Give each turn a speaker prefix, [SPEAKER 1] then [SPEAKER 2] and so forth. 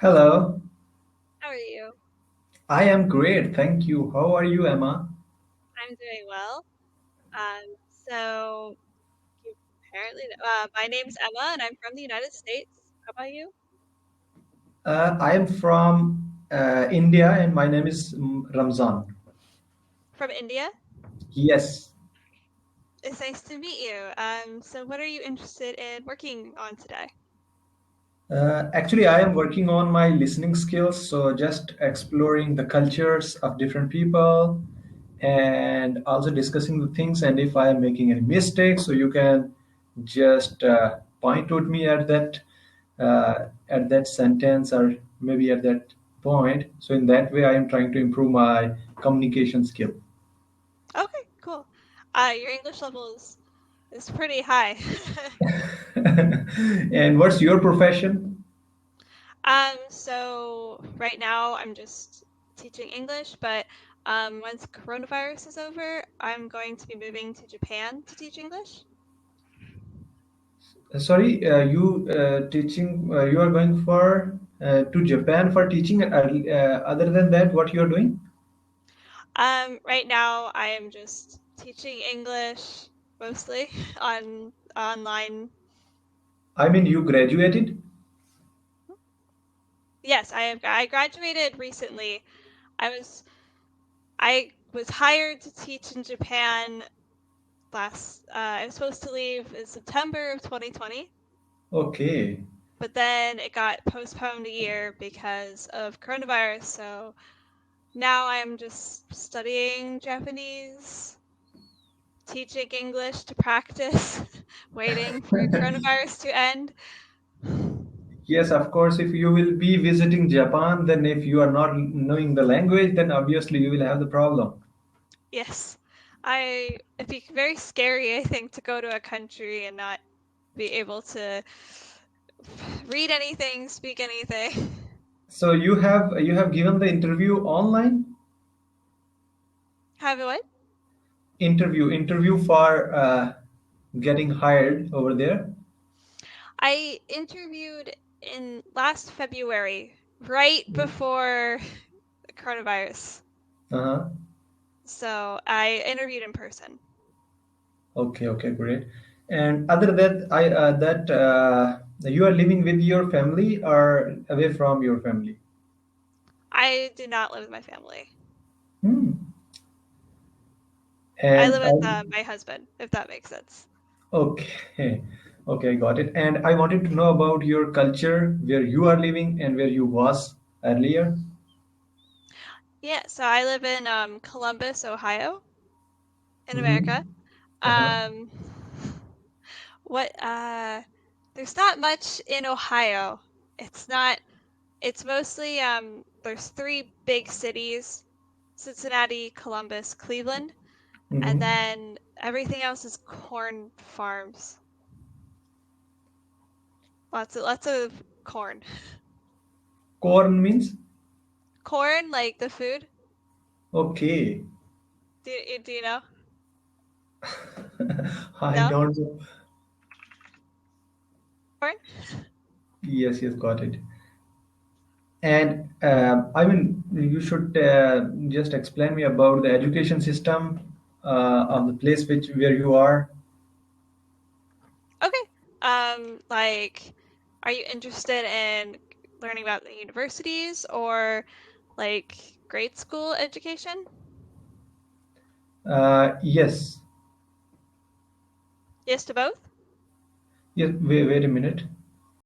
[SPEAKER 1] Hello,
[SPEAKER 2] How are you?
[SPEAKER 1] I am great, thank you. How are you, Emma?
[SPEAKER 2] I'm doing well. So you apparently, my name's Emma, and I'm from the United States. How about you?
[SPEAKER 1] I am from India and my name is Ramzan.
[SPEAKER 2] From India.
[SPEAKER 1] Yes,
[SPEAKER 2] It's nice to meet you. So what are you interested in working on today?
[SPEAKER 1] actually, I am working on my listening skills, so just exploring the cultures of different people and also discussing the things. And if I am making any mistakes, so you can just point at me at that sentence or maybe at that point. So in that way, I am trying to improve my communication skill.
[SPEAKER 2] Okay, cool. Your English level is pretty high.
[SPEAKER 1] And what's your profession?
[SPEAKER 2] So right now I'm just teaching English, but once coronavirus is over, I'm going to be moving to Japan to teach English.
[SPEAKER 1] Sorry, you teaching? You are going for to Japan for teaching. Other than that, what you are doing?
[SPEAKER 2] Right now I am just teaching English mostly on online.
[SPEAKER 1] I mean, you graduated.
[SPEAKER 2] Yes, I graduated recently. I was I was hired to teach in Japan I was supposed to leave in September of 2020,
[SPEAKER 1] Okay.
[SPEAKER 2] but then it got postponed a year because of coronavirus. So now I'm just studying Japanese, teaching English to practice, waiting for coronavirus to end.
[SPEAKER 1] Yes, of course. If you will be visiting Japan, then if you are not knowing the language, then obviously you will have the problem.
[SPEAKER 2] Yes. It'd be very scary, I think, to go to a country and not be able to read anything, speak anything.
[SPEAKER 1] So you have given the interview online.
[SPEAKER 2] Have what?
[SPEAKER 1] Interview for getting hired over there.
[SPEAKER 2] I interviewed in last February, right before the coronavirus.
[SPEAKER 1] Uh-huh.
[SPEAKER 2] So I interviewed in person.
[SPEAKER 1] Okay, okay, great. And other than that, you are living with your family or away from your family?
[SPEAKER 2] I do not live with my family.
[SPEAKER 1] Hmm.
[SPEAKER 2] I
[SPEAKER 1] And
[SPEAKER 2] live with my husband, if that makes sense.
[SPEAKER 1] okay, okay, got it. And I wanted to know about your culture, where you are living and where you was earlier.
[SPEAKER 2] Yeah, so I live in Columbus, Ohio, in America.
[SPEAKER 1] Mm-hmm. Uh-huh.
[SPEAKER 2] Um, what there's not much in Ohio. It's not it's mostly there's three big cities, Cincinnati, Columbus, Cleveland, and
[SPEAKER 1] Mm-hmm.
[SPEAKER 2] then everything else is corn farms. Lots of corn.
[SPEAKER 1] Corn means?
[SPEAKER 2] Corn, like the food.
[SPEAKER 1] Okay.
[SPEAKER 2] Do you know?
[SPEAKER 1] I
[SPEAKER 2] No?
[SPEAKER 1] don't know.
[SPEAKER 2] Corn?
[SPEAKER 1] Yes, yes, got it. And I mean, you should just explain me about the education system of the place which where you are.
[SPEAKER 2] Okay. Like, are you interested in learning about the universities or like grade school education?
[SPEAKER 1] Yes.
[SPEAKER 2] Yes to both?
[SPEAKER 1] Yes. Wait a minute.